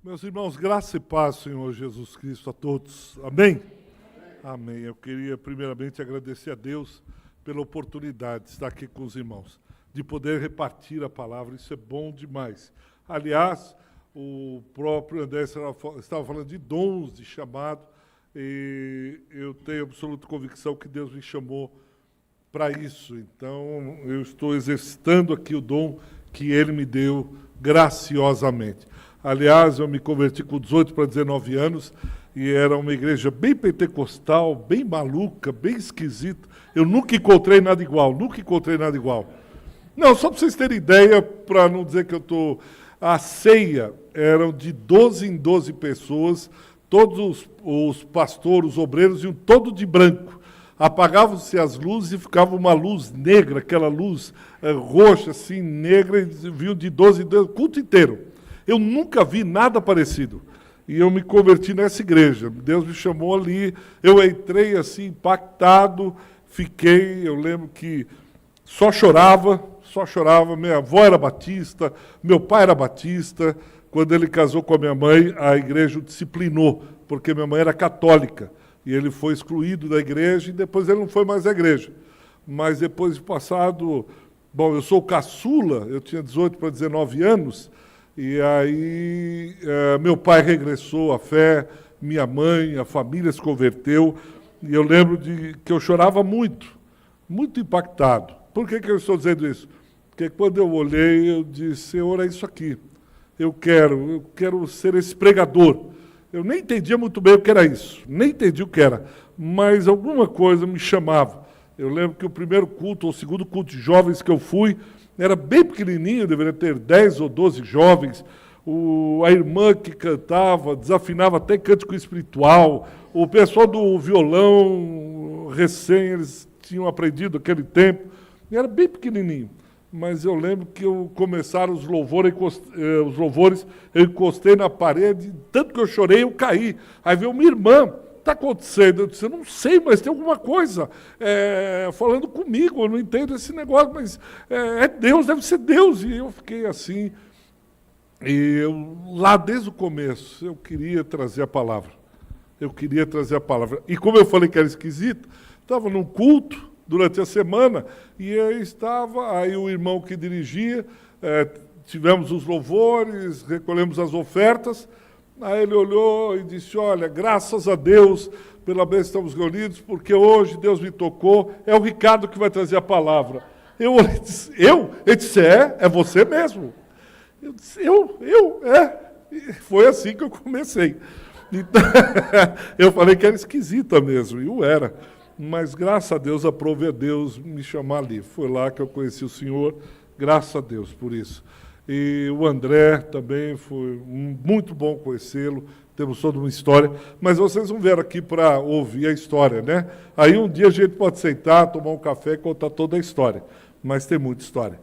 Meus irmãos, graça e paz, Senhor Jesus Cristo, a todos. Amém? Amém. Eu queria, primeiramente, agradecer a Deus pela oportunidade de estar aqui com os irmãos, de poder repartir a palavra. Isso é bom demais. Aliás, o próprio André estava falando de dons, de chamado, e eu tenho absoluta convicção que Deus me chamou para isso. Então, eu estou exercitando aqui o dom que Ele me deu graciosamente. Aliás, eu me converti com 18 para 19 anos e era uma igreja bem pentecostal, bem maluca, bem esquisita. Eu nunca encontrei nada igual, nunca encontrei nada igual. Não, só para vocês terem ideia, para não dizer que eu estou... A ceia eram de 12 em 12 pessoas, todos os pastores, os obreiros iam todos de branco. Apagavam-se as luzes e ficava uma luz negra, aquela luz roxa, assim, negra, e vinham de 12 em 12, o culto inteiro. Eu nunca vi nada parecido. E eu me converti nessa igreja. Deus me chamou ali, eu entrei assim, impactado, fiquei, eu lembro que só chorava. Minha avó era batista, meu pai era batista. Quando ele casou com a minha mãe, a igreja o disciplinou, porque minha mãe era católica. E ele foi excluído da igreja e depois ele não foi mais à igreja. Mas depois de passado... Bom, eu sou caçula, eu tinha 18 para 19 anos, e aí meu pai regressou à fé, minha mãe, a família se converteu, e eu lembro que eu chorava muito, muito impactado. Por que eu estou dizendo isso? Porque quando eu olhei, eu disse, Senhor, é isso aqui. Eu quero ser esse pregador. Eu nem entendia muito bem o que era isso, nem entendi o que era, mas alguma coisa me chamava. Eu lembro que o primeiro culto, ou o segundo culto de jovens que eu fui, era bem pequenininho, deveria ter 10 ou 12 jovens. A irmã que cantava, desafinava até cântico espiritual. O pessoal do violão, eles tinham aprendido aquele tempo. E era bem pequenininho. Mas eu lembro que começaram os louvores, eu encostei na parede, tanto que eu chorei, eu caí. Aí veio uma irmã, está acontecendo? Eu disse, eu não sei, mas tem alguma coisa falando comigo, eu não entendo esse negócio, mas é Deus, deve ser Deus. E eu fiquei assim, e eu, lá desde o começo, eu queria trazer a palavra. E como eu falei que era esquisito, estava num culto, durante a semana, e aí o irmão que dirigia, tivemos os louvores, recolhemos as ofertas, aí ele olhou e disse, olha, graças a Deus, pela bênção estamos reunidos, porque hoje Deus me tocou, é o Ricardo que vai trazer a palavra. Eu olhei e disse, eu? Ele disse, é você mesmo. Eu disse, E foi assim que eu comecei. Então, eu falei que era esquisita mesmo, e eu era. Mas, graças a Deus, aprove a Deus me chamar ali. Foi lá que eu conheci o Senhor, graças a Deus por isso. E o André também foi muito bom conhecê-lo, temos toda uma história, mas vocês não vieram aqui para ouvir a história, né? Aí um dia a gente pode sentar, tomar um café e contar toda a história, mas tem muita história.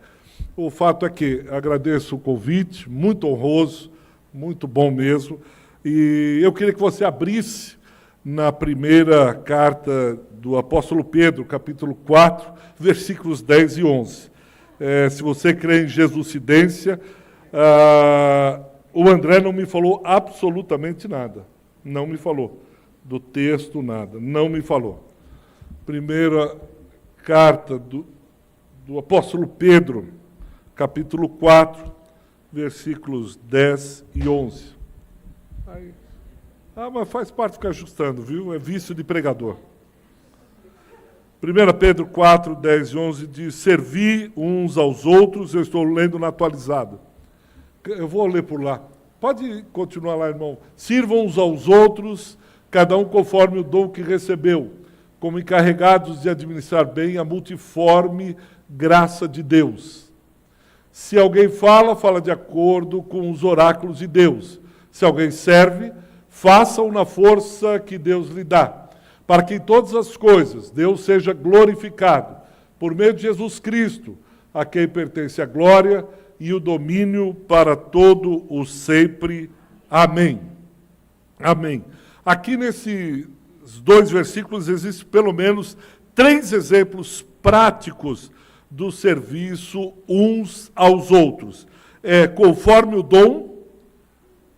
O fato é que agradeço o convite, muito honroso, muito bom mesmo, e eu queria que você abrisse na primeira carta do apóstolo Pedro, capítulo 4, versículos 10 e 11. Se você crê em Jesuscidência, o André não me falou absolutamente nada. Não me falou. Do texto, nada. Não me falou. Primeira carta do apóstolo Pedro, capítulo 4, versículos 10 e 11. Aí. Mas faz parte ficar ajustando, viu? É vício de pregador. 1 Pedro 4, 10 e 11 diz, servi uns aos outros, eu estou lendo na atualizada. Eu vou ler por lá. Pode continuar lá, irmão. Sirvam uns aos outros, cada um conforme o dom que recebeu, como encarregados de administrar bem a multiforme graça de Deus. Se alguém fala de acordo com os oráculos de Deus. Se alguém serve, faça-o na força que Deus lhe dá, para que em todas as coisas Deus seja glorificado, por meio de Jesus Cristo, a quem pertence a glória e o domínio para todo o sempre. Amém. Amém. Aqui nesses 2 versículos existem pelo menos 3 exemplos práticos do serviço uns aos outros. Conforme o dom,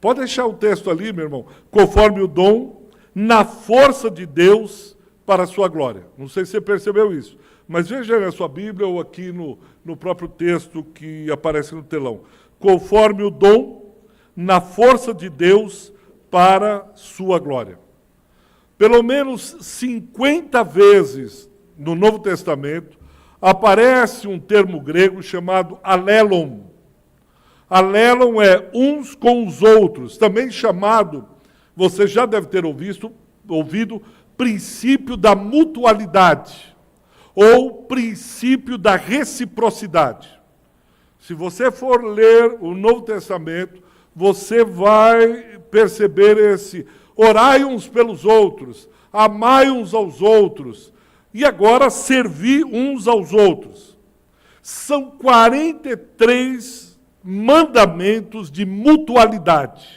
Pode deixar o texto ali, meu irmão. Conforme o dom, na força de Deus, para a sua glória. Não sei se você percebeu isso, mas veja aí na sua Bíblia ou aqui no próprio texto que aparece no telão. Conforme o dom, na força de Deus, para sua glória. Pelo menos 50 vezes no Novo Testamento aparece um termo grego chamado alelon. Alelon é uns com os outros, também chamado, você já deve ter ouvido, princípio da mutualidade, ou princípio da reciprocidade. Se você for ler o Novo Testamento, você vai perceber esse orai uns pelos outros, amai uns aos outros, e agora servir uns aos outros. São 43 mandamentos de mutualidade.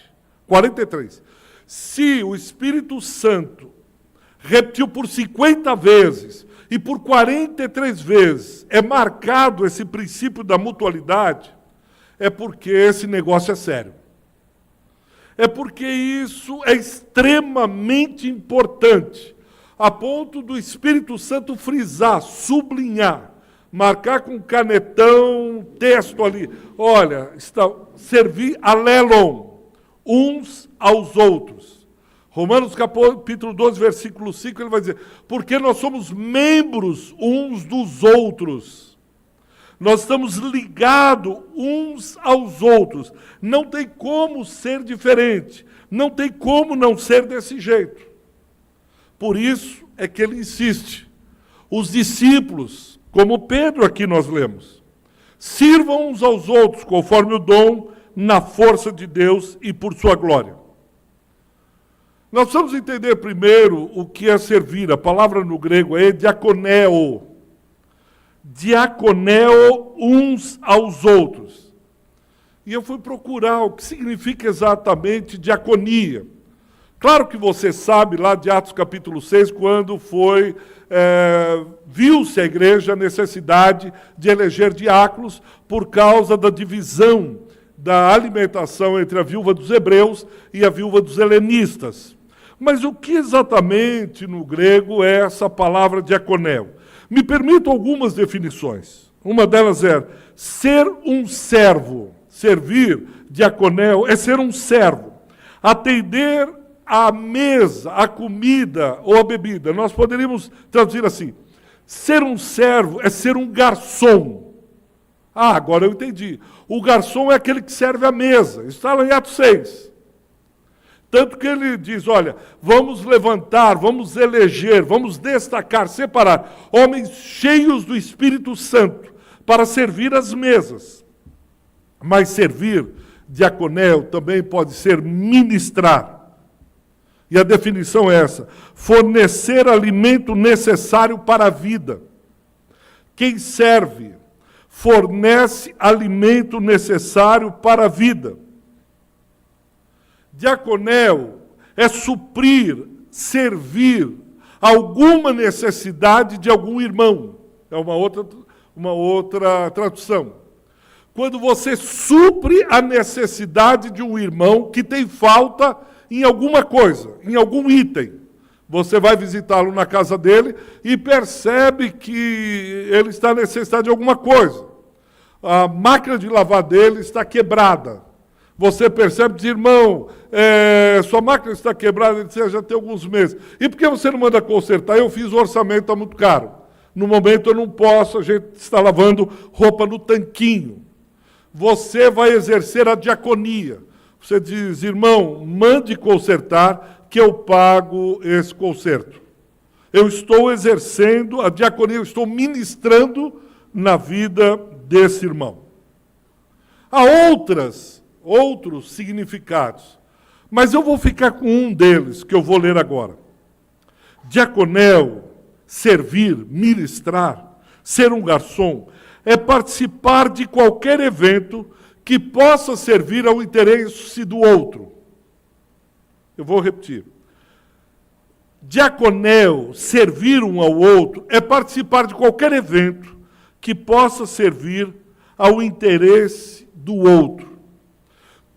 43. Se o Espírito Santo repetiu por 50 vezes e por 43 vezes é marcado esse princípio da mutualidade, é porque esse negócio é sério. É porque isso é extremamente importante, a ponto do Espírito Santo frisar, sublinhar, marcar com canetão, texto ali. Olha, servir alelon, uns aos outros. Romanos capítulo 12, versículo 5, ele vai dizer, porque nós somos membros uns dos outros. Nós estamos ligados uns aos outros. Não tem como ser diferente. Não tem como não ser desse jeito. Por isso é que ele insiste. Os discípulos, como Pedro aqui nós lemos, sirvam uns aos outros conforme o dom, na força de Deus e por sua glória. Nós precisamos entender primeiro o que é servir. A palavra no grego é diakoneo. Diakoneo uns aos outros. E eu fui procurar o que significa exatamente diaconia. Claro que você sabe, lá de Atos capítulo 6, quando viu-se a igreja a necessidade de eleger diáconos por causa da divisão da alimentação entre a viúva dos hebreus e a viúva dos helenistas. Mas o que exatamente no grego é essa palavra diaconeo? Me permito algumas definições. Uma delas é ser um servo. Servir, diaconeo, é ser um servo. Atender à mesa, à comida ou à bebida. Nós poderíamos traduzir assim. Ser um servo é ser um garçom. Ah, agora eu entendi. O garçom é aquele que serve à mesa. Está lá em Atos 6. Tanto que ele diz, olha, vamos levantar, vamos eleger, vamos destacar, separar homens cheios do Espírito Santo para servir as mesas. Mas servir, diaconel, também pode ser ministrar. E a definição é essa, fornecer alimento necessário para a vida. Quem serve, fornece alimento necessário para a vida. Diaconel é suprir, servir alguma necessidade de algum irmão. É uma outra tradução. Quando você supre a necessidade de um irmão que tem falta em alguma coisa, em algum item. Você vai visitá-lo na casa dele e percebe que ele está necessitado de alguma coisa. A máquina de lavar dele está quebrada. Você percebe, diz, irmão, sua máquina está quebrada, ele diz, já tem alguns meses. E por que você não manda consertar? Eu fiz o orçamento, está muito caro. No momento eu não posso, a gente está lavando roupa no tanquinho. Você vai exercer a diaconia. Você diz, irmão, mande consertar, que eu pago esse conserto. Eu estou exercendo a diaconia, eu estou ministrando na vida desse irmão. Há outros significados, mas eu vou ficar com um deles, que eu vou ler agora. Diaconel, servir, ministrar, ser um garçom, é participar de qualquer evento que possa servir ao interesse do outro. Eu vou repetir. Diaconel, servir um ao outro, é participar de qualquer evento que possa servir ao interesse do outro.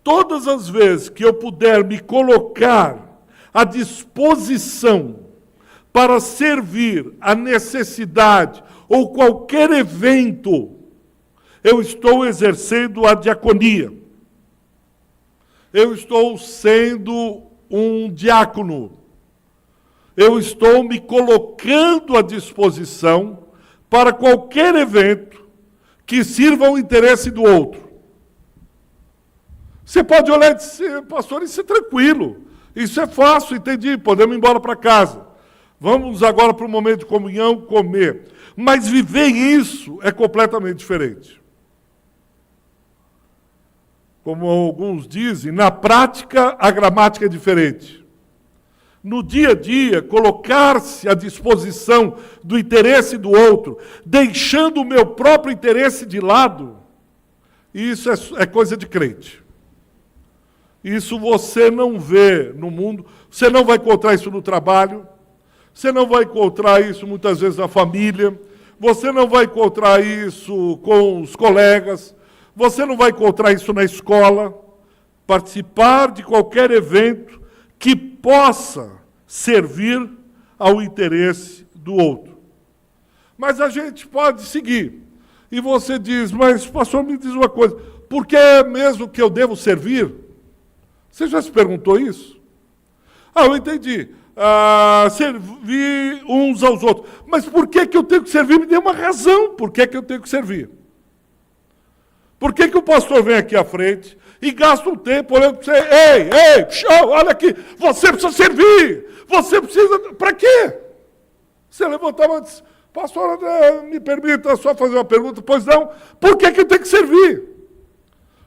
todas as vezes que eu puder me colocar à disposição para servir a necessidade ou qualquer evento, eu estou exercendo a diaconia. Eu estou sendo um diácono. Eu estou me colocando à disposição para qualquer evento que sirva ao interesse do outro. Você pode olhar e dizer, pastor, isso é tranquilo, isso é fácil, entendi, podemos ir embora para casa. Vamos agora para o momento de comunhão, comer. Mas viver isso é completamente diferente. Como alguns dizem, na prática a gramática é diferente. No dia a dia, colocar-se à disposição do interesse do outro, deixando o meu próprio interesse de lado, isso é coisa de crente. Isso você não vê no mundo, você não vai encontrar isso no trabalho, você não vai encontrar isso muitas vezes na família, você não vai encontrar isso com os colegas, você não vai encontrar isso na escola. Participar de qualquer evento que possa servir ao interesse do outro. Mas a gente pode seguir. E você diz, mas pastor, me diz uma coisa, por que é mesmo que eu devo servir? Você já se perguntou isso? Eu entendi. Servir uns aos outros. Mas por que eu tenho que servir? Me dê uma razão por que eu tenho que servir. Por que o pastor vem aqui à frente e gasta um tempo olhando para você? Ei, olha aqui, você precisa servir. Você precisa... Para quê? Você levantava e disse, pastor, me permita só fazer uma pergunta. Pois não, por que eu tenho que servir?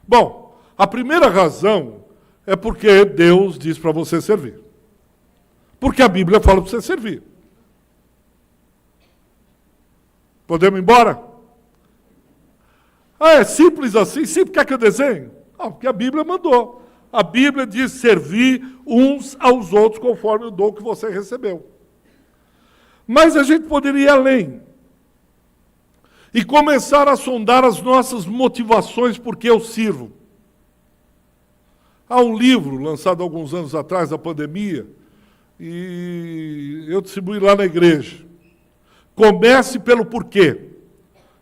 Bom, a primeira razão é porque Deus diz para você servir. Porque a Bíblia fala para você servir. Podemos ir embora? É simples assim? Sim, porque é que eu desenho? Porque a Bíblia mandou. A Bíblia diz servir uns aos outros conforme o dom que você recebeu. Mas a gente poderia ir além. E começar a sondar as nossas motivações por que eu sirvo. Há um livro lançado alguns anos atrás, da pandemia, e eu distribuí lá na igreja. Comece pelo porquê.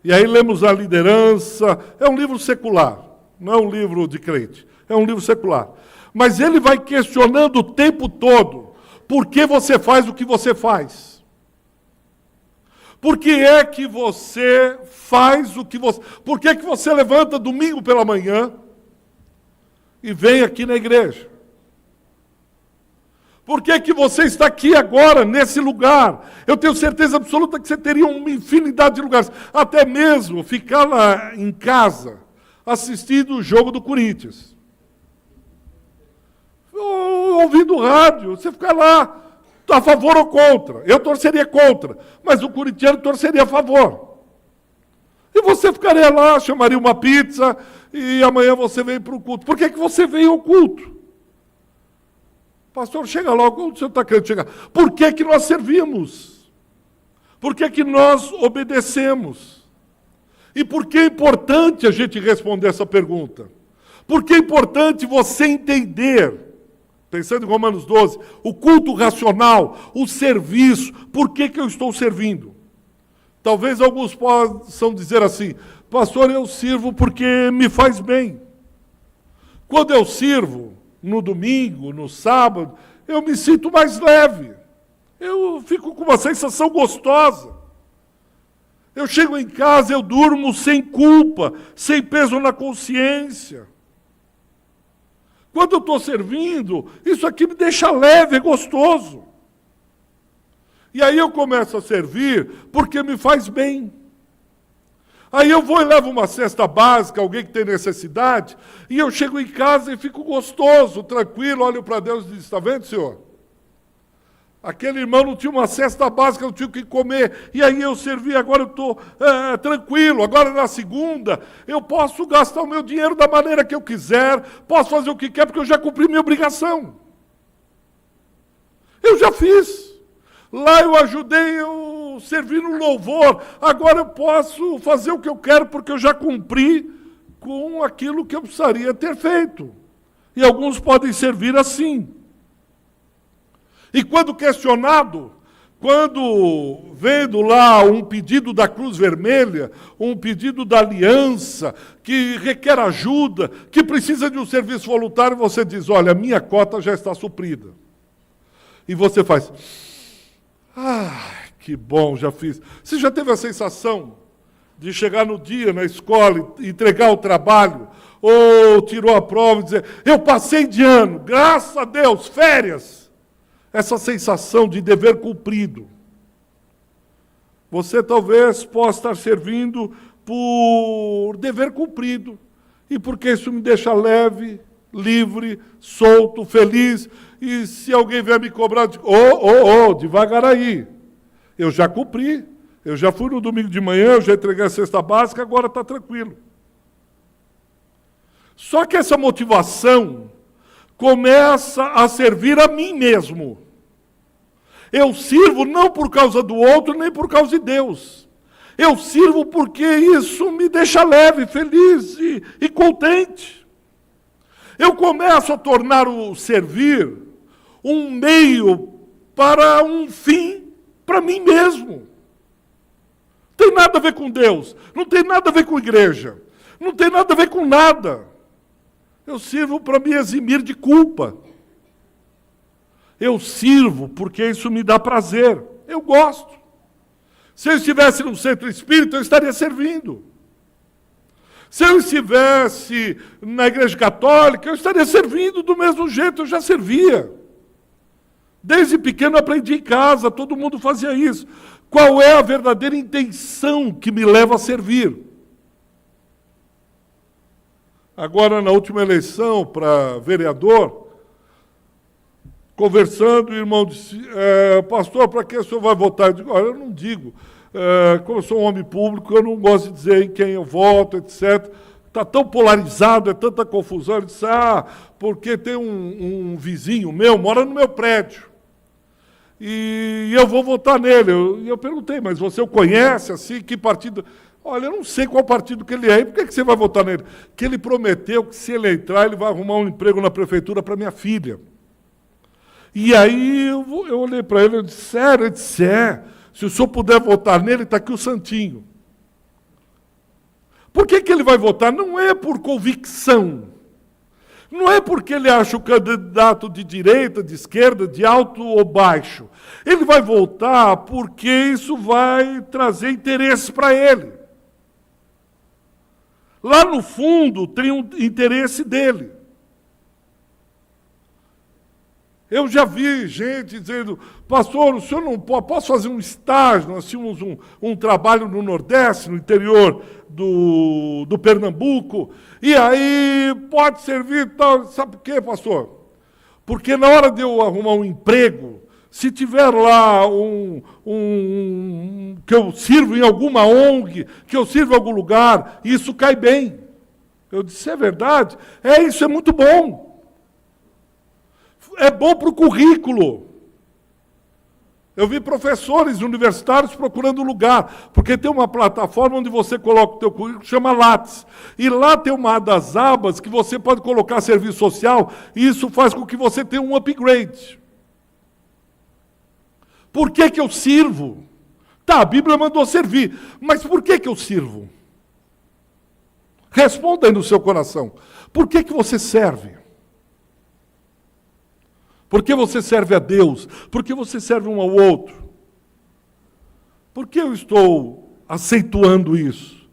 E aí lemos a liderança. É um livro secular, não é um livro de crente, é um livro secular. Mas ele vai questionando o tempo todo por que você faz o que você faz. Por que é que você faz o que você... Por que é que você levanta domingo pela manhã e vem aqui na igreja? Por que é que você está aqui agora, nesse lugar? Eu tenho certeza absoluta que você teria uma infinidade de lugares. Até mesmo ficar lá em casa, assistindo o jogo do Corinthians. Ou ouvindo rádio, você ficar lá, a favor ou contra. Eu torceria contra, mas o corintiano torceria a favor. E você ficaria lá, chamaria uma pizza, e amanhã você vem para o culto. Por que você veio ao culto? Pastor, chega logo, onde o senhor está querendo chegar? Por que nós servimos? Por que nós obedecemos? E por que é importante a gente responder essa pergunta? Por que é importante você entender, pensando em Romanos 12, o culto racional, o serviço, por que eu estou servindo? Talvez alguns possam dizer assim, pastor, eu sirvo porque me faz bem. Quando eu sirvo, no domingo, no sábado, eu me sinto mais leve. Eu fico com uma sensação gostosa. Eu chego em casa, eu durmo sem culpa, sem peso na consciência. Quando eu estou servindo, isso aqui me deixa leve, é gostoso. E aí eu começo a servir porque me faz bem. Aí eu vou e levo uma cesta básica, alguém que tem necessidade, e eu chego em casa e fico gostoso, tranquilo, olho para Deus e digo, está vendo, Senhor? Aquele irmão não tinha uma cesta básica, não tinha o que comer, e aí eu servi, agora eu estou tranquilo, agora na segunda, eu posso gastar o meu dinheiro da maneira que eu quiser, posso fazer o que quer, porque eu já cumpri minha obrigação. Eu já fiz. Lá eu ajudei, eu servi no louvor, agora eu posso fazer o que eu quero, porque eu já cumpri com aquilo que eu precisaria ter feito. E alguns podem servir assim. E quando questionado, quando vendo lá um pedido da Cruz Vermelha, um pedido da Aliança, que requer ajuda, que precisa de um serviço voluntário, você diz, olha, a minha cota já está suprida. E você faz, que bom, já fiz. Você já teve a sensação de chegar no dia na escola, entregar o trabalho, ou tirou a prova e dizer, eu passei de ano, graças a Deus, férias. Essa sensação de dever cumprido. Você talvez possa estar servindo por dever cumprido, e porque isso me deixa leve, livre, solto, feliz, e se alguém vier me cobrar, eu digo, devagar aí, eu já cumpri, eu já fui no domingo de manhã, eu já entreguei a cesta básica, agora está tranquilo. Só que essa motivação começa a servir a mim mesmo. Eu sirvo não por causa do outro, nem por causa de Deus. Eu sirvo porque isso me deixa leve, feliz e contente. Eu começo a tornar o servir um meio para um fim para mim mesmo. Não tem nada a ver com Deus, não tem nada a ver com igreja, não tem nada a ver com nada. Eu sirvo para me eximir de culpa. Eu sirvo porque isso me dá prazer. Eu gosto. Se eu estivesse num centro espírita, eu estaria servindo. Se eu estivesse na igreja católica, eu estaria servindo do mesmo jeito, eu já servia. Desde pequeno eu aprendi em casa, todo mundo fazia isso. Qual é a verdadeira intenção que me leva a servir? Agora, na última eleição para vereador, conversando, o irmão disse, pastor, para que o senhor vai votar? Eu digo, olha, eu não digo. Como eu sou um homem público, eu não gosto de dizer em quem eu voto, etc. Está tão polarizado, é tanta confusão. Ele disse, porque tem um vizinho meu, mora no meu prédio. E eu vou votar nele. E eu perguntei, mas você o conhece, assim, que partido... Olha, eu não sei qual partido que ele é, e por que você vai votar nele? Que ele prometeu que se ele entrar, ele vai arrumar um emprego na prefeitura para minha filha. E aí eu olhei para ele e disse, sério? Ele disse, se o senhor puder votar nele, está aqui o santinho. Por que ele vai votar? Não é por convicção. Não é porque ele acha o candidato de direita, de esquerda, de alto ou baixo. Ele vai votar porque isso vai trazer interesse para ele. Lá no fundo tem um interesse dele. Eu já vi gente dizendo, pastor, o senhor não pode, posso fazer um estágio? Nós tínhamos um trabalho no Nordeste, no interior do Pernambuco, e aí pode servir tal. Sabe por quê, pastor? Porque na hora de eu arrumar um emprego, se tiver lá que eu sirvo em alguma ONG, que eu sirvo em algum lugar, isso cai bem. Eu disse, é verdade? Isso é muito bom. É bom para o currículo. Eu vi professores universitários procurando lugar, porque tem uma plataforma onde você coloca o teu currículo, chama Lattes. E lá tem uma das abas que você pode colocar serviço social, e isso faz com que você tenha um upgrade. Por que eu sirvo? Tá, a Bíblia mandou servir, mas por que eu sirvo? Responda aí no seu coração. Por que você serve? Por que você serve a Deus? Por que você serve um ao outro? Por que eu estou acentuando isso?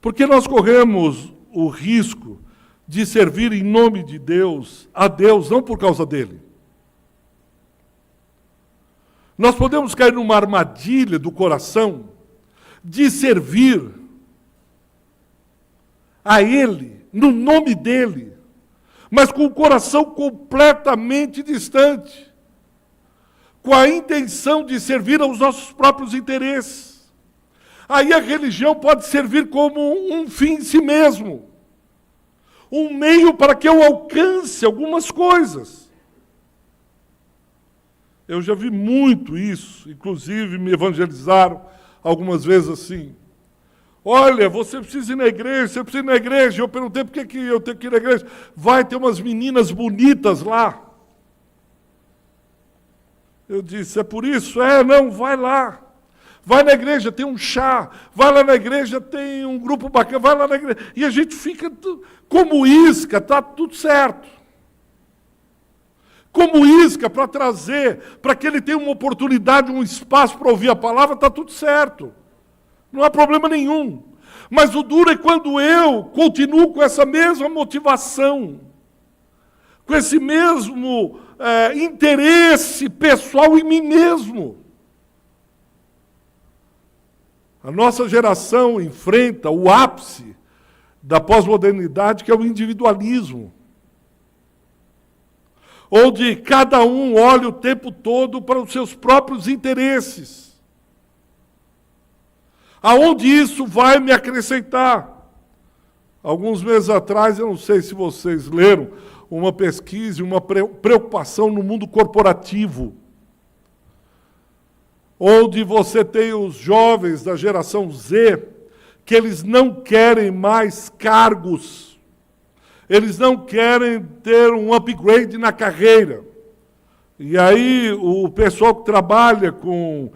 Porque nós corremos o risco de servir em nome de Deus, a Deus, não por causa dele. Nós podemos cair numa armadilha do coração de servir a Ele, no nome dEle, mas com o coração completamente distante, com a intenção de servir aos nossos próprios interesses. Aí a religião pode servir como um fim em si mesmo, um meio para que eu alcance algumas coisas. Eu já vi muito isso, inclusive me evangelizaram algumas vezes assim. Olha, você precisa ir na igreja, você precisa ir na igreja. Eu perguntei por que eu tenho que ir na igreja. Vai ter umas meninas bonitas lá. Eu disse, é por isso? Não, vai lá. Vai na igreja, tem um chá. Vai lá na igreja, tem um grupo bacana. Vai lá na igreja. E a gente fica como isca, tá tudo certo. Como isca para trazer, para que ele tenha uma oportunidade, um espaço para ouvir a palavra, está tudo certo. Não há problema nenhum. Mas o duro é quando eu continuo com essa mesma motivação, com esse mesmo interesse pessoal em mim mesmo. A nossa geração enfrenta o ápice da pós-modernidade, que é o individualismo, onde cada um olha o tempo todo para os seus próprios interesses. Aonde isso vai me acrescentar? Alguns meses atrás, eu não sei se vocês leram, uma pesquisa e uma preocupação no mundo corporativo, onde você tem os jovens da geração Z, que eles não querem mais cargos, eles não querem ter um upgrade na carreira. E aí o pessoal que trabalha com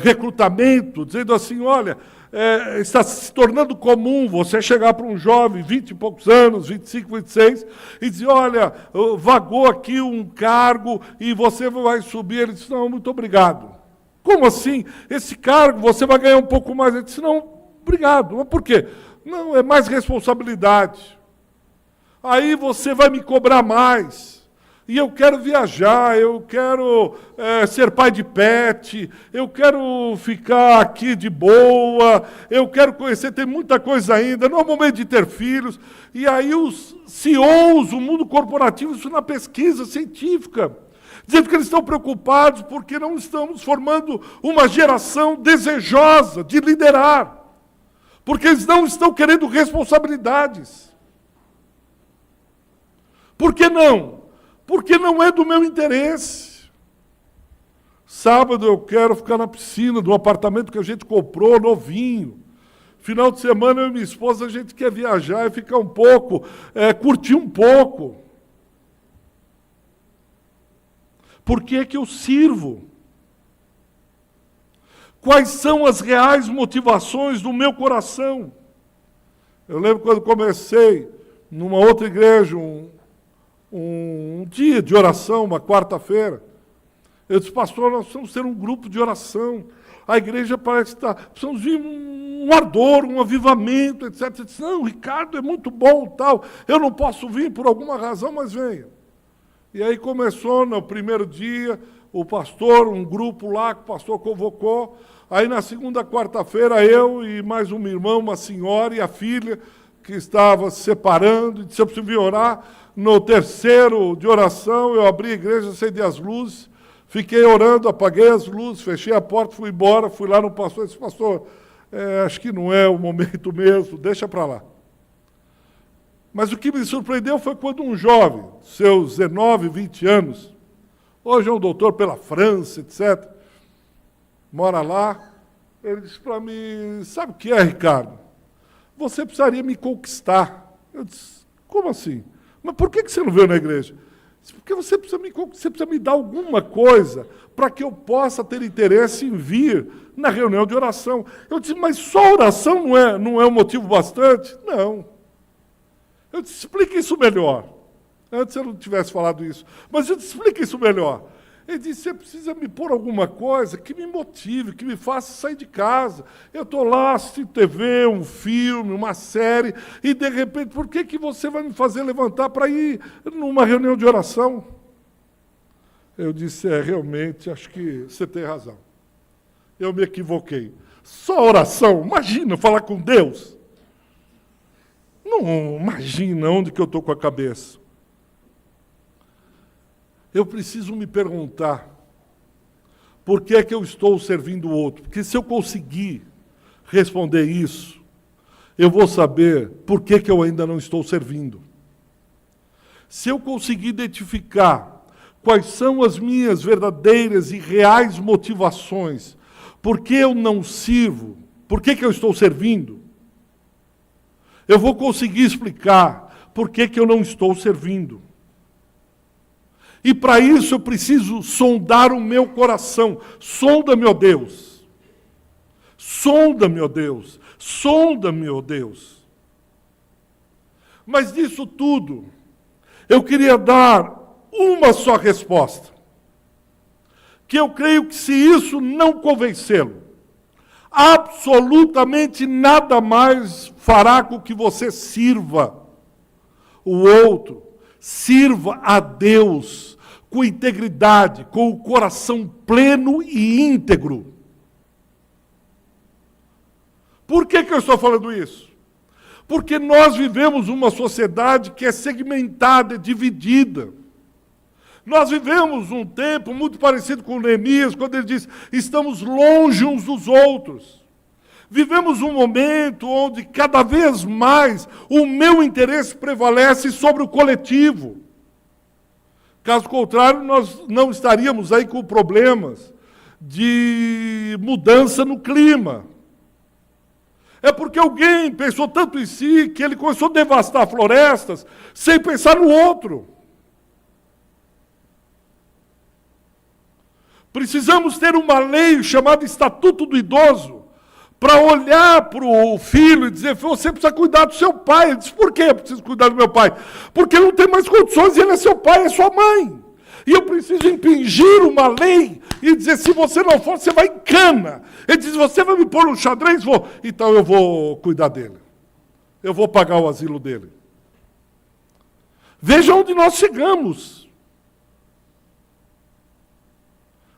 recrutamento, dizendo assim, olha, está se tornando comum você chegar para um jovem, 20 e poucos anos, 25, 26, e dizer, olha, vagou aqui um cargo e você vai subir. Ele disse, não, muito obrigado. Como assim? Esse cargo, você vai ganhar um pouco mais. Ele disse, não, obrigado. Mas por quê? Não, é mais responsabilidade. Aí você vai me cobrar mais. E eu quero viajar, eu quero ser pai de pet, eu quero ficar aqui de boa, eu quero conhecer, tem muita coisa ainda, não é o momento de ter filhos. E aí os CEOs, o mundo corporativo, isso na pesquisa científica, dizendo que eles estão preocupados porque não estamos formando uma geração desejosa de liderar, porque eles não estão querendo responsabilidades. Por que não? Porque não é do meu interesse. Sábado eu quero ficar na piscina do apartamento que a gente comprou, novinho. Final de semana eu e minha esposa, a gente quer viajar e ficar um pouco, curtir um pouco. Por que que eu sirvo? Quais são as reais motivações do meu coração? Eu lembro quando comecei numa outra igreja, um dia de oração, uma quarta-feira. Eu disse, pastor, nós precisamos ter um grupo de oração. A igreja parece estar... Precisamos vir um ardor, um avivamento, etc. Eu disse, não, Ricardo, é muito bom, tal. Eu não posso vir por alguma razão, mas venha. E aí começou, no primeiro dia, o pastor, um grupo lá que o pastor convocou. Aí na segunda quarta-feira, eu e mais uma irmã, uma senhora e a filha, que estava se separando, e disse, eu preciso vir orar. No terceiro de oração, eu abri a igreja, acendi as luzes, fiquei orando, apaguei as luzes, fechei a porta, fui embora, fui lá no pastor e disse, pastor, acho que não é o momento mesmo, deixa para lá. Mas o que me surpreendeu foi quando um jovem, seus 19, 20 anos, hoje é um doutor pela França, etc., mora lá, ele disse para mim, sabe o que é, Ricardo? Você precisaria me conquistar. Eu disse, como assim? Mas por que você não veio na igreja? Porque você precisa me dar alguma coisa para que eu possa ter interesse em vir na reunião de oração. Eu disse, mas só oração não é um motivo bastante? Não. Eu disse, explique isso melhor. Antes eu não tivesse falado isso. Mas eu disse, explique isso melhor. Ele disse, você precisa me pôr alguma coisa que me motive, que me faça sair de casa. Eu estou lá assistindo TV, um filme, uma série, e de repente, por que você vai me fazer levantar para ir numa reunião de oração? Eu disse, realmente, acho que você tem razão. Eu me equivoquei. Só oração? Imagina, falar com Deus. Não imagina onde que eu estou com a cabeça. Eu preciso me perguntar, por que é que eu estou servindo o outro? Porque se eu conseguir responder isso, eu vou saber por que que eu ainda não estou servindo. Se eu conseguir identificar quais são as minhas verdadeiras e reais motivações, por que eu não sirvo, por que que eu estou servindo, eu vou conseguir explicar por que eu não estou servindo. E para isso eu preciso sondar o meu coração. Sonda-me, ó Deus. Sonda-me, ó Deus. Sonda-me, ó Deus. Mas disso tudo, eu queria dar uma só resposta. Que eu creio que se isso não convencê-lo, absolutamente nada mais fará com que você sirva o outro, sirva a Deus com integridade, com o coração pleno e íntegro. Por que eu estou falando isso? Porque nós vivemos uma sociedade que é segmentada, dividida. Nós vivemos um tempo muito parecido com Neemias, quando ele diz, estamos longe uns dos outros. Vivemos um momento onde cada vez mais o meu interesse prevalece sobre o coletivo. Caso contrário, nós não estaríamos aí com problemas de mudança no clima. É porque alguém pensou tanto em si que ele começou a devastar florestas sem pensar no outro. Precisamos ter uma lei chamada Estatuto do Idoso para olhar para o filho e dizer, você precisa cuidar do seu pai. Ele diz, por que eu preciso cuidar do meu pai? Porque ele não tem mais condições, ele é seu pai, é sua mãe. E eu preciso impingir uma lei e dizer, se você não for, você vai em cana. Ele diz, você vai me pôr um xadrez? Vou. Então eu vou cuidar dele. Eu vou pagar o asilo dele. Veja onde nós chegamos.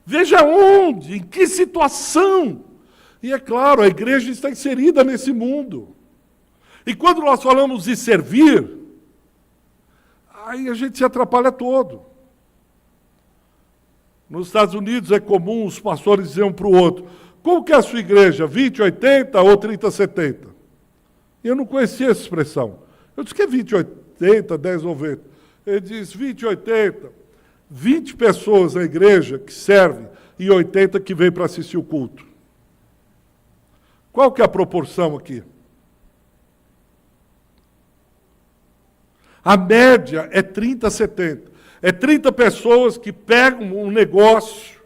Veja onde, em que situação. E é claro, a igreja está inserida nesse mundo. E quando nós falamos de servir, aí a gente se atrapalha todo. Nos Estados Unidos é comum os pastores dizerem um para o outro, como que é a sua igreja, 20-80 ou 30-70? E eu não conhecia essa expressão. Eu disse que é 20-80, 10-90. Ele diz 20-80, 20 pessoas na igreja que servem e 80 que vêm para assistir o culto. Qual que é a proporção aqui? A média é 30-70. É 30 pessoas que pegam um negócio,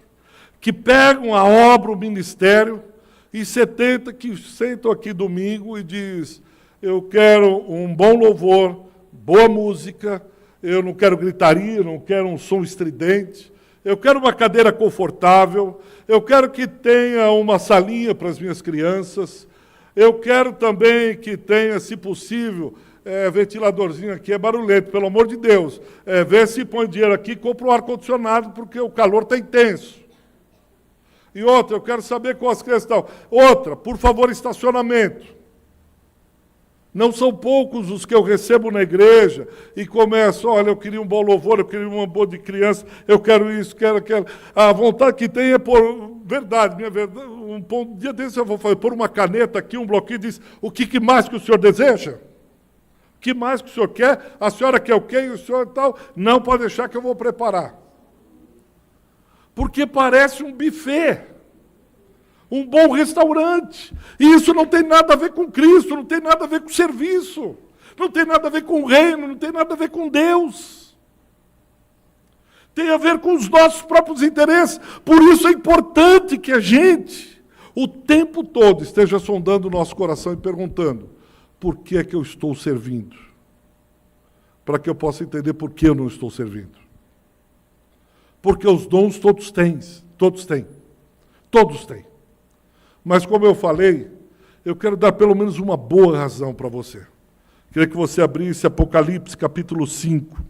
que pegam a obra, o ministério, e 70 que sentam aqui domingo e diz, eu quero um bom louvor, boa música, eu não quero gritaria, não quero um som estridente, eu quero uma cadeira confortável, eu quero que tenha uma salinha para as minhas crianças, eu quero também que tenha, se possível, ventiladorzinho aqui é barulhento, pelo amor de Deus. Vê se põe dinheiro aqui e compra um ar-condicionado, porque o calor está intenso. E outra, eu quero saber qual as crianças estão. Outra, por favor, estacionamento. Não são poucos os que eu recebo na igreja e começo, olha, eu queria um bom louvor, eu queria uma boa de criança, eu quero isso, quero aquilo. A vontade que tem é por verdade, minha verdade. Um dia desse eu vou fazer, pôr uma caneta aqui, um bloquinho e diz, o que mais que o senhor deseja? O que mais que o senhor quer? A senhora quer o quê? E o senhor tal? Não, pode deixar que eu vou preparar. Porque parece um buffet, um bom restaurante. E isso não tem nada a ver com Cristo, não tem nada a ver com serviço, não tem nada a ver com o reino, não tem nada a ver com Deus. Tem a ver com os nossos próprios interesses. Por isso é importante que a gente, o tempo todo, esteja sondando o nosso coração e perguntando, por que é que eu estou servindo? Para que eu possa entender por que eu não estou servindo. Porque os dons todos têm, todos têm. Todos têm. Mas como eu falei, eu quero dar pelo menos uma boa razão para você. Queria que você abrisse Apocalipse capítulo 5.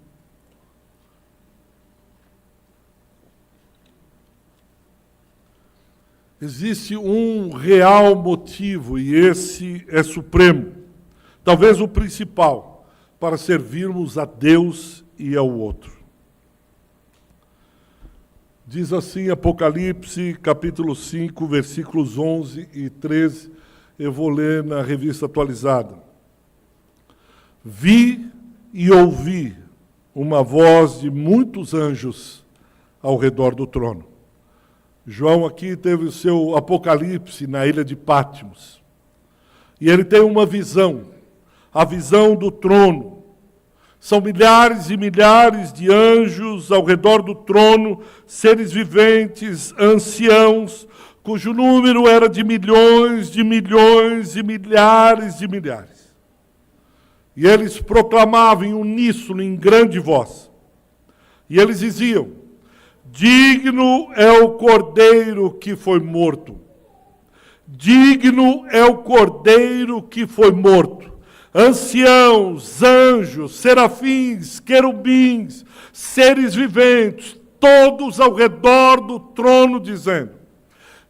Existe um real motivo, e esse é supremo. Talvez o principal, para servirmos a Deus e ao outro. Diz assim Apocalipse, capítulo 5, versículos 11 e 13, eu vou ler na revista atualizada. Vi e ouvi uma voz de muitos anjos ao redor do trono. João aqui teve o seu Apocalipse na ilha de Patmos. E ele tem uma visão, a visão do trono. São milhares e milhares de anjos ao redor do trono, seres viventes, anciãos, cujo número era de milhões e milhares de milhares. E eles proclamavam em uníssono, em grande voz. E eles diziam: digno é o Cordeiro que foi morto. Digno é o Cordeiro que foi morto. Anciãos, anjos, serafins, querubins, seres viventes, todos ao redor do trono, dizendo: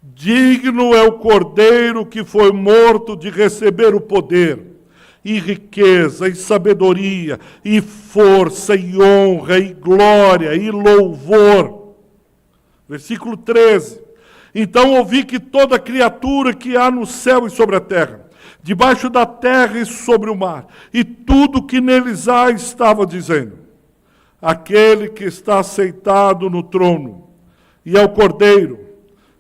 digno é o Cordeiro que foi morto de receber o poder, e riqueza, e sabedoria, e força, e honra, e glória, e louvor. Versículo 13. Então ouvi que toda criatura que há no céu e sobre a terra, debaixo da terra e sobre o mar, e tudo que neles há, estava dizendo: aquele que está sentado no trono, e ao Cordeiro,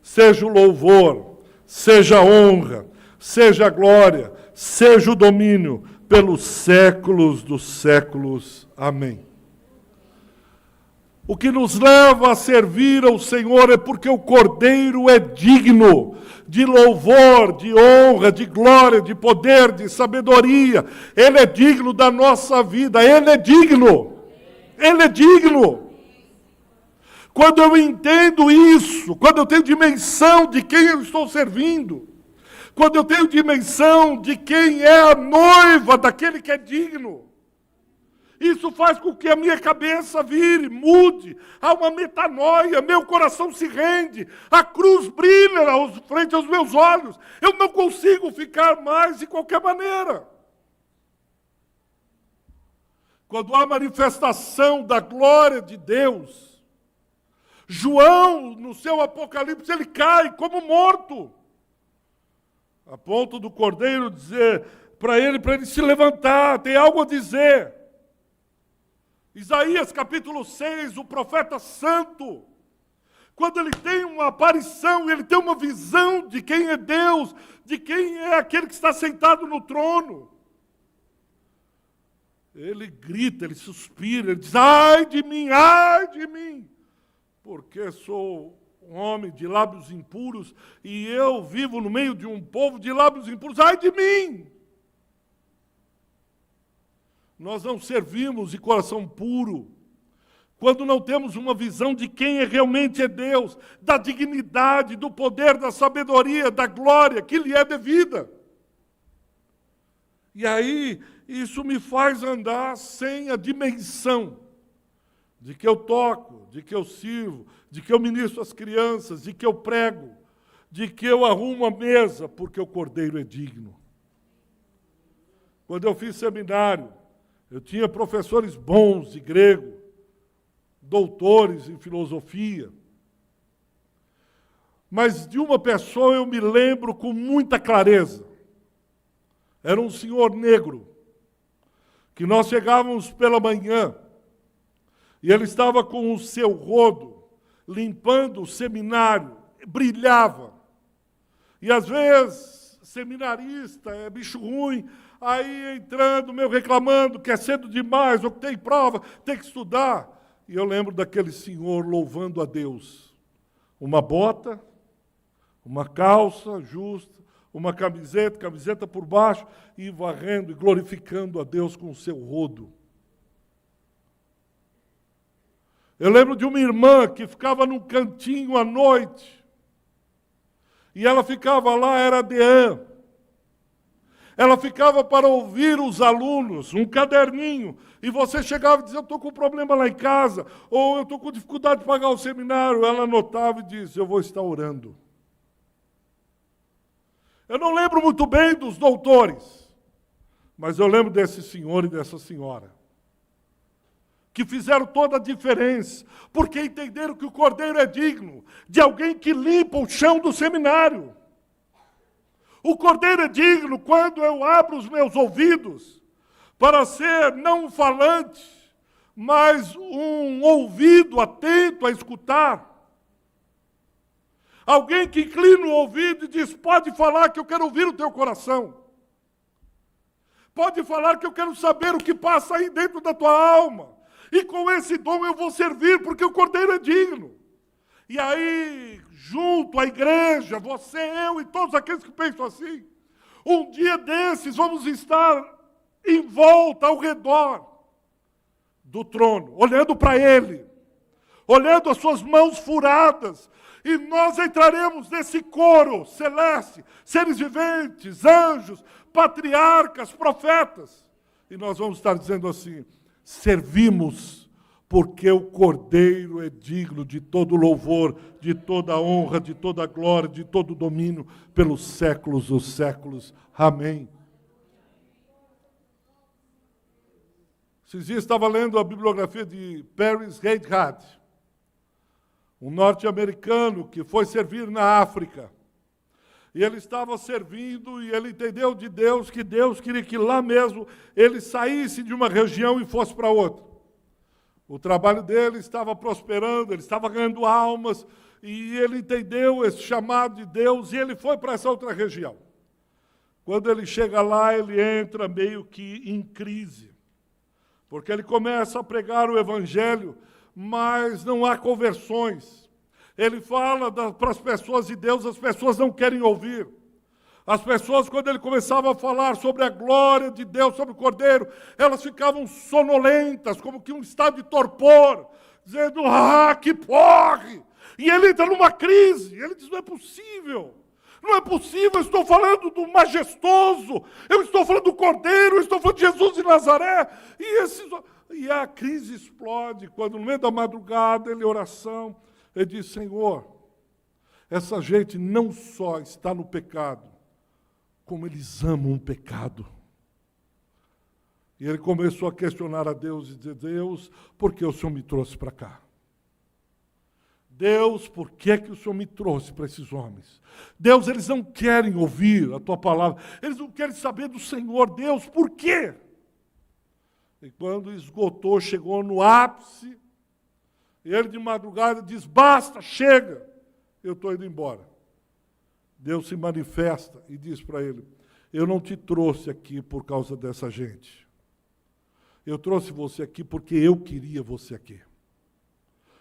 seja o louvor, seja a honra, seja a glória, seja o domínio, pelos séculos dos séculos. Amém. O que nos leva a servir ao Senhor é porque o Cordeiro é digno de louvor, de honra, de glória, de poder, de sabedoria. Ele é digno da nossa vida, Ele é digno. Ele é digno. Quando eu entendo isso, quando eu tenho dimensão de quem eu estou servindo, quando eu tenho dimensão de quem é a noiva daquele que é digno, isso faz com que a minha cabeça vire, mude, há uma metanoia, meu coração se rende, a cruz brilha frente aos meus olhos, eu não consigo ficar mais de qualquer maneira. Quando há manifestação da glória de Deus, João, no seu Apocalipse, ele cai como morto, a ponto do Cordeiro dizer para ele se levantar, tem algo a dizer. Isaías capítulo 6, o profeta santo, quando ele tem uma aparição, ele tem uma visão de quem é Deus, de quem é aquele que está sentado no trono. Ele grita, ele suspira, ele diz: ai de mim, porque sou um homem de lábios impuros e eu vivo no meio de um povo de lábios impuros, ai de mim! Nós não servimos de coração puro quando não temos uma visão de quem realmente é Deus, da dignidade, do poder, da sabedoria, da glória que lhe é devida. E aí, isso me faz andar sem a dimensão de que eu toco, de que eu sirvo, de que eu ministro as crianças, de que eu prego, de que eu arrumo a mesa, porque o Cordeiro é digno. Quando eu fiz seminário, eu tinha professores bons de grego, doutores em filosofia. Mas de uma pessoa eu me lembro com muita clareza. Era um senhor negro, que nós chegávamos pela manhã, e ele estava com o seu rodo, limpando o seminário, brilhava. E às vezes, seminarista é bicho ruim, aí entrando, meu reclamando, que é cedo demais, ou que tem prova, tem que estudar. E eu lembro daquele senhor louvando a Deus. Uma bota, uma calça justa, uma camiseta por baixo, e varrendo e glorificando a Deus com o seu rodo. Eu lembro de uma irmã que ficava num cantinho à noite, e ela ficava lá, era deã. Ela ficava para ouvir os alunos, um caderninho, e você chegava e dizia: eu estou com um problema lá em casa, ou eu estou com dificuldade de pagar o seminário. Ela anotava e dizia: eu vou estar orando. Eu não lembro muito bem dos doutores, mas eu lembro desse senhor e dessa senhora, que fizeram toda a diferença, porque entenderam que o Cordeiro é digno de alguém que limpa o chão do seminário. O Cordeiro é digno quando eu abro os meus ouvidos para ser não um falante, mas um ouvido atento a escutar. Alguém que inclina o ouvido e diz: pode falar que eu quero ouvir o teu coração. Pode falar que eu quero saber o que passa aí dentro da tua alma. E com esse dom eu vou servir, porque o Cordeiro é digno. E aí, junto à igreja, você, eu e todos aqueles que pensam assim, um dia desses vamos estar em volta, ao redor do trono, olhando para Ele, olhando as suas mãos furadas, e nós entraremos nesse coro celeste, seres viventes, anjos, patriarcas, profetas, e nós vamos estar dizendo assim: servimos, porque o Cordeiro é digno de todo louvor, de toda honra, de toda glória, de todo domínio, pelos séculos dos séculos. Amém. Esses dias estava lendo a bibliografia de Paris Reidhardt, um norte-americano que foi servir na África. E ele estava servindo e ele entendeu de Deus que Deus queria que lá mesmo ele saísse de uma região e fosse para outra. O trabalho dele estava prosperando, ele estava ganhando almas, e ele entendeu esse chamado de Deus e ele foi para essa outra região. Quando ele chega lá, ele entra meio que em crise, porque ele começa a pregar o Evangelho, mas não há conversões. Ele fala para as pessoas de Deus, as pessoas não querem ouvir. As pessoas, quando ele começava a falar sobre a glória de Deus, sobre o Cordeiro, elas ficavam sonolentas, como que um estado de torpor, dizendo: ah, que porre! E ele entra numa crise, ele diz: não é possível. Não é possível, eu estou falando do majestoso, eu estou falando do Cordeiro, eu estou falando de Jesus de Nazaré. E a crise explode, quando no meio da madrugada, ele, oração, ele diz: Senhor, essa gente não só está no pecado, como eles amam o pecado. E ele começou a questionar a Deus e dizer: Deus, por que o Senhor me trouxe para cá? Deus, por que é que o Senhor me trouxe para esses homens? Deus, eles não querem ouvir a tua palavra, eles não querem saber do Senhor. Deus, por quê? E quando esgotou, chegou no ápice, e ele de madrugada diz: basta, chega, eu estou indo embora. Deus se manifesta e diz para ele: eu não te trouxe aqui por causa dessa gente. Eu trouxe você aqui porque eu queria você aqui.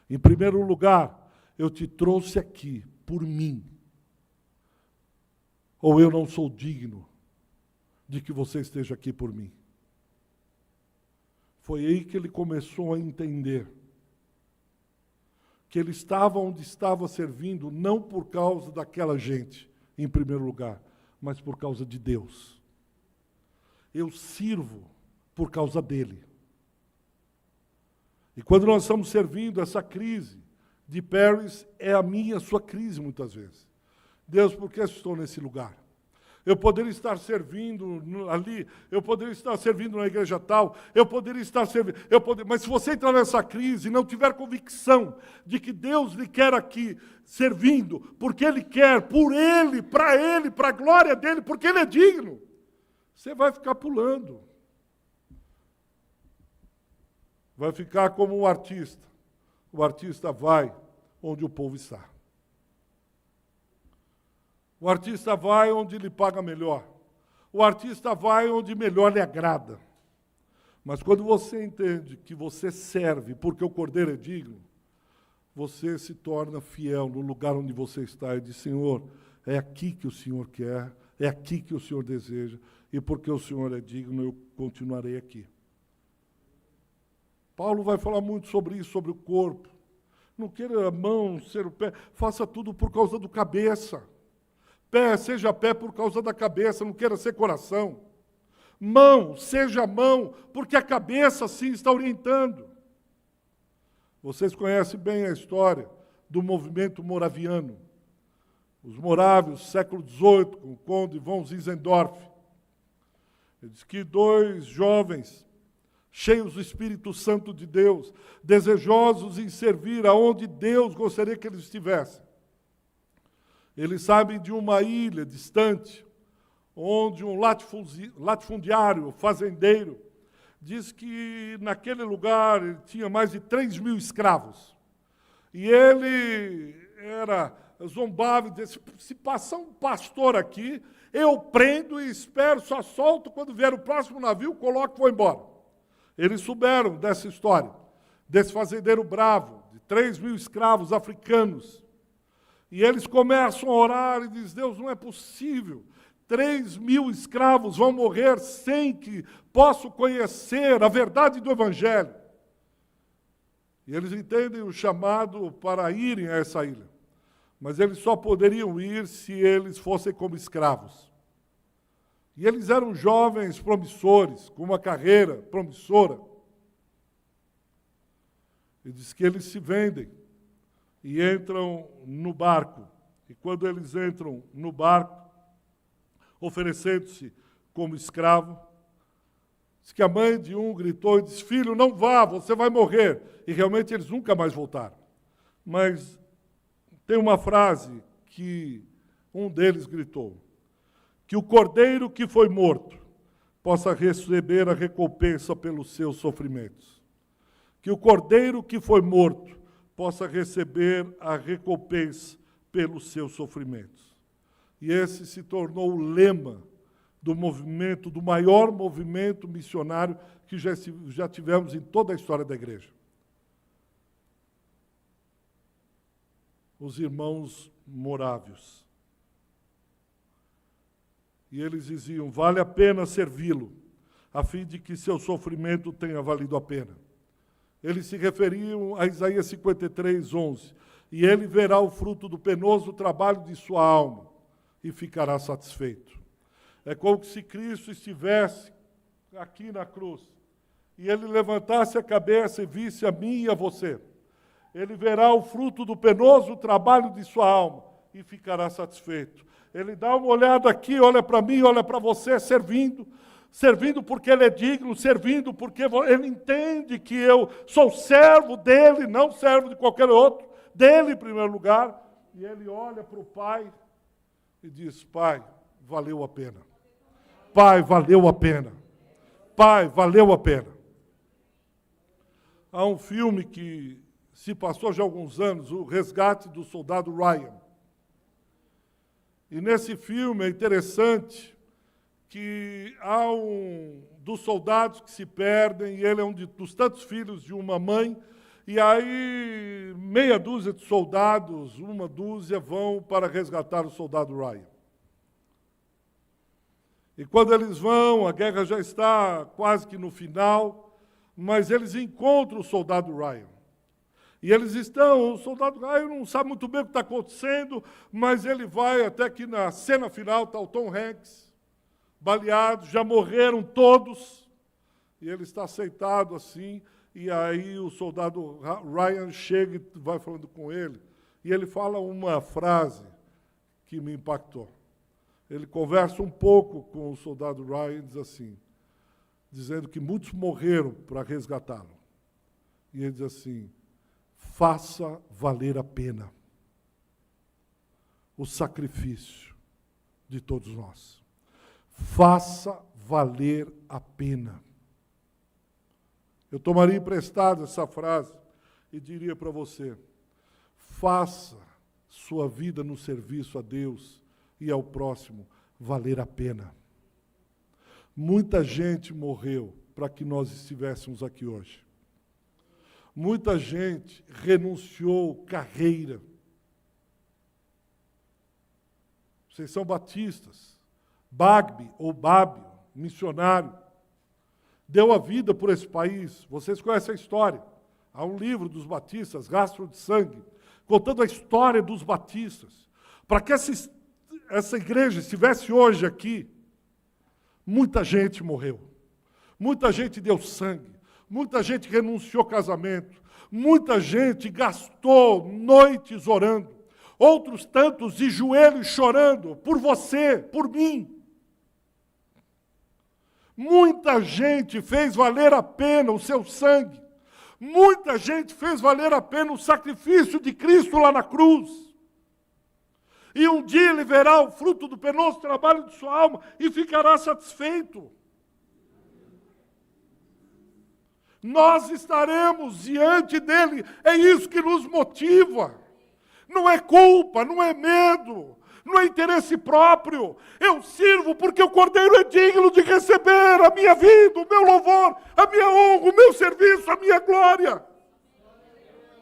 Em primeiro lugar, eu te trouxe aqui por mim. Ou eu não sou digno de que você esteja aqui por mim. Foi aí que ele começou a entender que ele estava onde estava servindo, não por causa daquela gente, em primeiro lugar, mas por causa de Deus. Eu sirvo por causa dele. E quando nós estamos servindo, essa crise de Paris é a minha, a sua crise muitas vezes. Deus, por que estou nesse lugar? Eu poderia estar servindo ali, eu poderia estar servindo na igreja tal, eu poderia estar servindo, mas se você entrar nessa crise e não tiver convicção de que Deus lhe quer aqui servindo, porque Ele quer, por Ele, para a glória dEle, porque Ele é digno, você vai ficar pulando. Vai ficar como um artista. O artista vai onde o povo está. O artista vai onde lhe paga melhor. O artista vai onde melhor lhe agrada. Mas quando você entende que você serve porque o Cordeiro é digno, você se torna fiel no lugar onde você está e diz: Senhor, é aqui que o Senhor quer, é aqui que o Senhor deseja, e porque o Senhor é digno, eu continuarei aqui. Paulo vai falar muito sobre isso, sobre o corpo. Não queira a mão ser o pé, faça tudo por causa do cabeça. Pé, seja pé por causa da cabeça, não queira ser coração. Mão, seja mão, porque a cabeça sim está orientando. Vocês conhecem bem a história do movimento moraviano. Os morávios, século XVIII, com o conde von Zinzendorf. Ele diz que dois jovens, cheios do Espírito Santo de Deus, desejosos em servir aonde Deus gostaria que eles estivessem. Eles sabem de uma ilha distante, onde um latifundiário, fazendeiro, diz que naquele lugar ele tinha mais de 3.000 escravos. E ele era zombava e dizia, se passar um pastor aqui, eu prendo e espero, só solto quando vier o próximo navio, coloco e vou embora. Eles souberam dessa história, desse fazendeiro bravo, de 3.000 escravos africanos. E eles começam a orar e dizem, Deus, não é possível. 3.000 escravos vão morrer sem que possam conhecer a verdade do Evangelho. E eles entendem o chamado para irem a essa ilha. Mas eles só poderiam ir se eles fossem como escravos. E eles eram jovens promissores, com uma carreira promissora. E diz que eles se vendem e entram no barco. E quando eles entram no barco, oferecendo-se como escravo, diz que a mãe de um gritou e disse, filho, não vá, você vai morrer. E realmente eles nunca mais voltaram. Mas tem uma frase que um deles gritou, que o cordeiro que foi morto possa receber a recompensa pelos seus sofrimentos. Que o cordeiro que foi morto possa receber a recompensa pelos seus sofrimentos. E esse se tornou o lema do movimento, do maior movimento missionário que já tivemos em toda a história da igreja. Os irmãos morávios. E eles diziam, vale a pena servi-lo, a fim de que seu sofrimento tenha valido a pena. Eles se referiam a Isaías 53, 11. E ele verá o fruto do penoso trabalho de sua alma e ficará satisfeito. É como se Cristo estivesse aqui na cruz e ele levantasse a cabeça e visse a mim e a você. Ele verá o fruto do penoso trabalho de sua alma e ficará satisfeito. Ele dá uma olhada aqui, olha para mim, olha para você, servindo porque ele é digno, servindo porque ele entende que eu sou servo dele, não servo de qualquer outro, dele em primeiro lugar. E ele olha para o Pai e diz, Pai, valeu a pena. Pai, valeu a pena. Pai, valeu a pena. Há um filme que se passou já há alguns anos, O Resgate do Soldado Ryan. E nesse filme é interessante que há um dos soldados que se perdem, e ele é dos tantos filhos de uma mãe, e aí meia dúzia de soldados, uma dúzia, vão para resgatar o soldado Ryan. E quando eles vão, a guerra já está quase que no final, mas eles encontram o soldado Ryan. E eles o soldado Ryan não sabe muito bem o que está acontecendo, mas ele vai até que na cena final está o Tom Hanks, baleado, já morreram todos, e ele está sentado assim, e aí o soldado Ryan chega e vai falando com ele, e ele fala uma frase que me impactou. Ele conversa um pouco com o soldado Ryan, diz assim, dizendo que muitos morreram para resgatá-lo. E ele diz assim, faça valer a pena o sacrifício de todos nós. Faça valer a pena. Eu tomaria emprestado essa frase e diria para você, faça sua vida no serviço a Deus e ao próximo valer a pena. Muita gente morreu para que nós estivéssemos aqui hoje. Muita gente renunciou carreira. Vocês são batistas. Bagby, ou Bábio, missionário, deu a vida por esse país. Vocês conhecem a história. Há um livro dos batistas, Rastro de Sangue, contando a história dos batistas. Para que essa igreja estivesse hoje aqui, muita gente morreu. Muita gente deu sangue. Muita gente renunciou ao casamento. Muita gente gastou noites orando. Outros tantos de joelhos chorando por você, por mim. Muita gente fez valer a pena o seu sangue. Muita gente fez valer a pena o sacrifício de Cristo lá na cruz. E um dia ele verá o fruto do penoso trabalho de sua alma e ficará satisfeito. Nós estaremos diante dele, é isso que nos motiva. Não é culpa, não é medo, não é interesse próprio. Eu sirvo porque o Cordeiro é digno de receber a minha vida, o meu louvor, a minha honra, o meu serviço, a minha glória.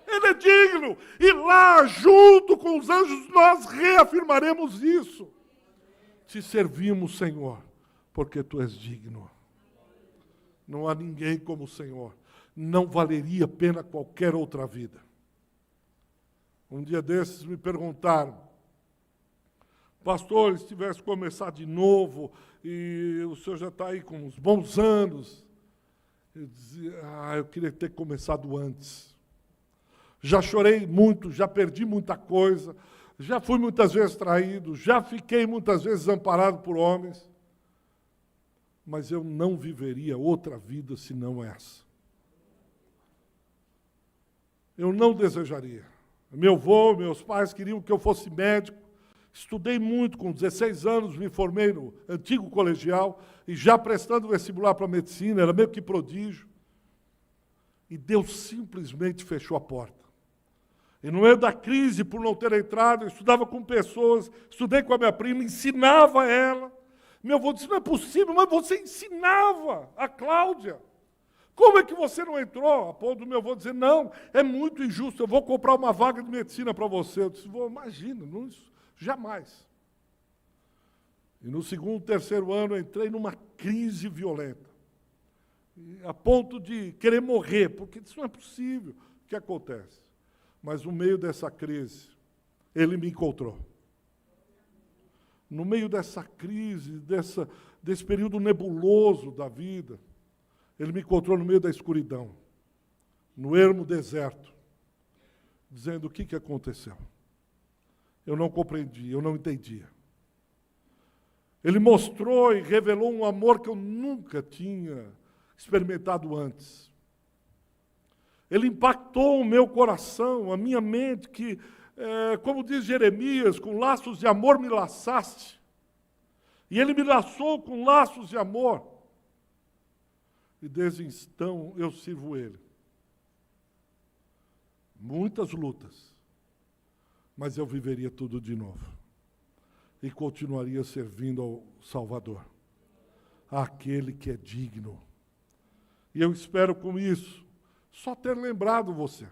Ele é digno. E lá, junto com os anjos, nós reafirmaremos isso. Te servimos, Senhor, porque Tu és digno. Não há ninguém como o Senhor. Não valeria a pena qualquer outra vida. Um dia desses me perguntaram, pastor, se tivesse começado de novo, e o senhor já está aí com uns bons anos. Eu dizia, eu queria ter começado antes. Já chorei muito, já perdi muita coisa, já fui muitas vezes traído, já fiquei muitas vezes amparado por homens, mas eu não viveria outra vida senão essa. Eu não desejaria. Meu avô, meus pais queriam que eu fosse médico, estudei muito, com 16 anos me formei no antigo colegial, e já prestando vestibular para medicina, era meio que prodígio, e Deus simplesmente fechou a porta. E no meio da crise, por não ter entrado, eu estudava com pessoas, estudei com a minha prima, ensinava ela. Meu avô disse, não é possível, mas você ensinava a Cláudia. Como é que você não entrou? A ponto do meu avô dizer, não, é muito injusto, eu vou comprar uma vaga de medicina para você. Eu disse, imagina, não, jamais. E no segundo, terceiro ano, eu entrei numa crise violenta. A ponto de querer morrer, porque isso não é possível. O que acontece? Mas no meio dessa crise, ele me encontrou. No meio dessa crise, desse período nebuloso da vida, ele me encontrou no meio da escuridão, no ermo deserto, dizendo o que aconteceu. Eu não compreendi, eu não entendia. Ele mostrou e revelou um amor que eu nunca tinha experimentado antes. Ele impactou o meu coração, a minha mente, que, como diz Jeremias, com laços de amor me laçaste. E ele me laçou com laços de amor. E desde então eu sirvo ele. Muitas lutas, mas eu viveria tudo de novo. E continuaria servindo ao Salvador, àquele que é digno. E eu espero com isso só ter lembrado você.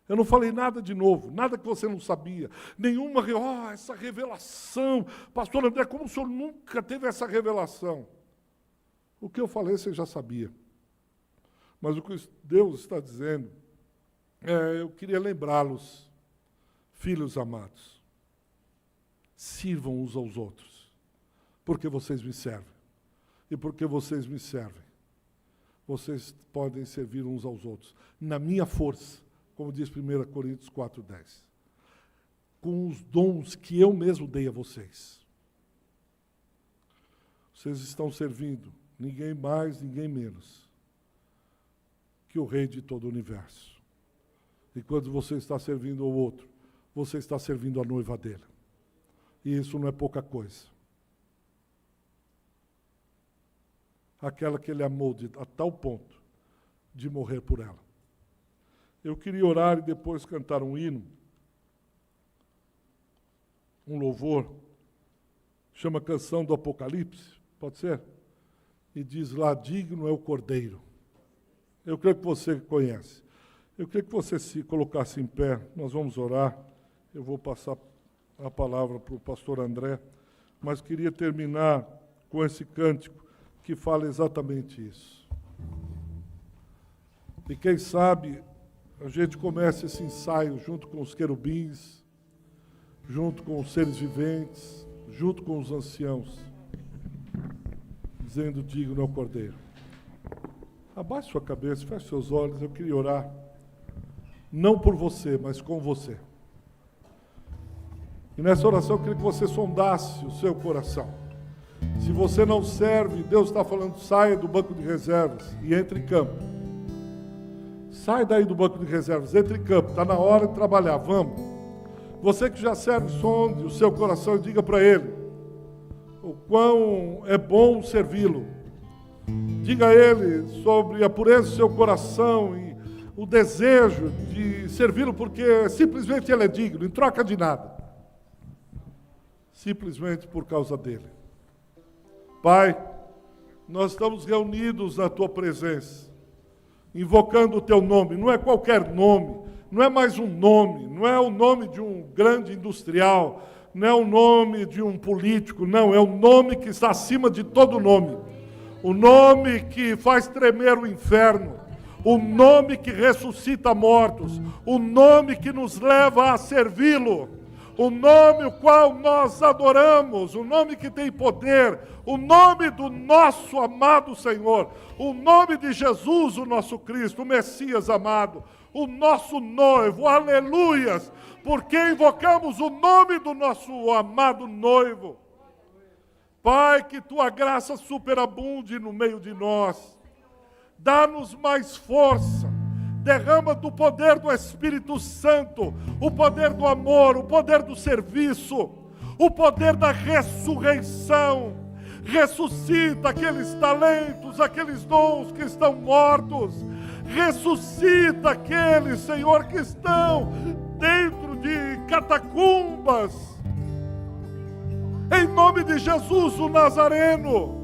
Eu não falei nada de novo, nada que você não sabia. Nenhuma, essa revelação. Pastor André, como o senhor nunca teve essa revelação? O que eu falei você já sabia. Mas o que Deus está dizendo, eu queria lembrá-los, filhos amados, sirvam uns aos outros, porque vocês me servem. E porque vocês me servem, vocês podem servir uns aos outros, na minha força, como diz 1 Coríntios 4:10, com os dons que eu mesmo dei a vocês. Vocês estão servindo ninguém mais, ninguém menos que o Rei de todo o universo. E quando você está servindo ao outro, você está servindo a noiva dele. E isso não é pouca coisa. Aquela que ele amou a tal ponto de morrer por ela. Eu queria orar e depois cantar um hino, um louvor, chama Canção do Apocalipse, pode ser? E diz lá, digno é o Cordeiro. Eu creio que você conhece. Eu queria que você se colocasse em pé, nós vamos orar, eu vou passar a palavra para o pastor André, mas queria terminar com esse cântico que fala exatamente isso. E quem sabe a gente começa esse ensaio junto com os querubins, junto com os seres viventes, junto com os anciãos, dizendo, digno é o Cordeiro. Abaixe sua cabeça, feche seus olhos, eu queria orar, não por você, mas com você. E nessa oração eu queria que você sondasse o seu coração. Se você não serve, Deus está falando, saia do banco de reservas e entre em campo. Sai daí do banco de reservas, entre em campo, está na hora de trabalhar, vamos. Você que já serve, sonde o seu coração e diga para ele o quão é bom servi-lo. Diga a ele sobre a pureza do seu coração e o desejo de servi-lo porque simplesmente ele é digno, em troca de nada. Simplesmente por causa dele. Pai, nós estamos reunidos na tua presença, invocando o teu nome. Não é qualquer nome, não é mais um nome, não é o nome de um grande industrial, não é o nome de um político, não, é o nome que está acima de todo nome. O nome que faz tremer o inferno, o nome que ressuscita mortos, o nome que nos leva a servi-lo, o nome o qual nós adoramos, o nome que tem poder, o nome do nosso amado Senhor, o nome de Jesus, o nosso Cristo, o Messias amado, o nosso noivo, aleluias, porque invocamos o nome do nosso amado noivo. Pai, que tua graça superabunde no meio de nós, dá-nos mais força, derrama do poder do Espírito Santo, o poder do amor, o poder do serviço, o poder da ressurreição. Ressuscita aqueles talentos, aqueles dons que estão mortos. Ressuscita aqueles, Senhor, que estão dentro de catacumbas. Em nome de Jesus, o Nazareno.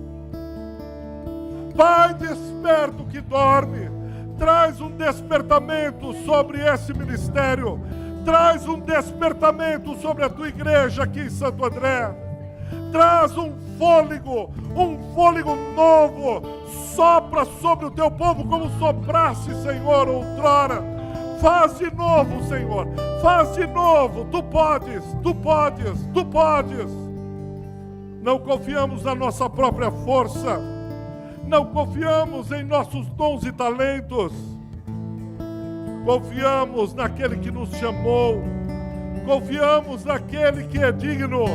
Pai, desperta o que dorme. Traz um despertamento sobre esse ministério. Traz um despertamento sobre a tua igreja aqui em Santo André. Traz um fôlego novo. Sopra sobre o teu povo como soprasse, Senhor, outrora. Faz de novo, Senhor. Faz de novo. Tu podes, tu podes, tu podes. Não confiamos na nossa própria força. Não confiamos em nossos dons e talentos. Confiamos naquele que nos chamou. Confiamos naquele que é digno.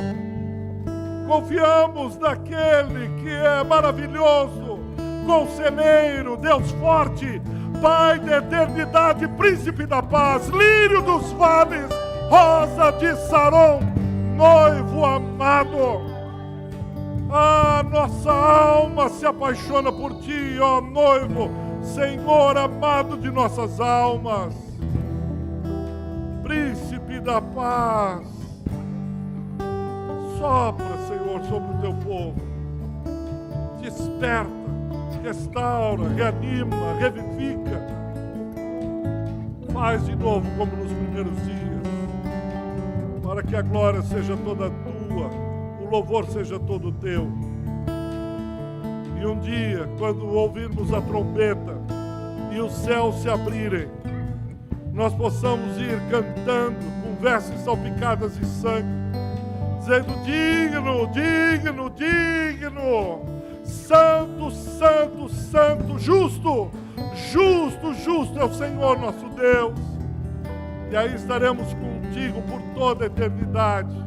Confiamos naquele que é maravilhoso, conselheiro, Deus forte, Pai da eternidade, príncipe da paz, lírio dos vales, rosa de Saron, noivo amado. A nossa alma se apaixona por ti, ó noivo, Senhor amado de nossas almas, príncipe da paz. Sopra, Senhor, sobre o teu povo. Desperta, restaura, reanima, revivifica. Faz de novo como nos primeiros dias, para que a glória seja toda tua, o louvor seja todo teu. E um dia, quando ouvirmos a trombeta e os céus se abrirem, nós possamos ir cantando com vestes salpicadas de sangue, dizendo: digno, digno, digno, santo, santo, santo, justo, justo, justo é o Senhor nosso Deus. E aí estaremos contigo por toda a eternidade.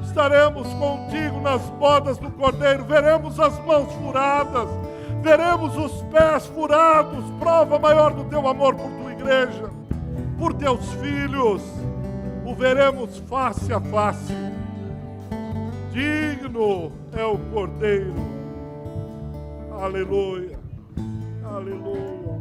Estaremos contigo nas bodas do Cordeiro, veremos as mãos furadas, veremos os pés furados, prova maior do teu amor por tua igreja, por teus filhos, o veremos face a face. Digno é o Cordeiro. Aleluia, aleluia.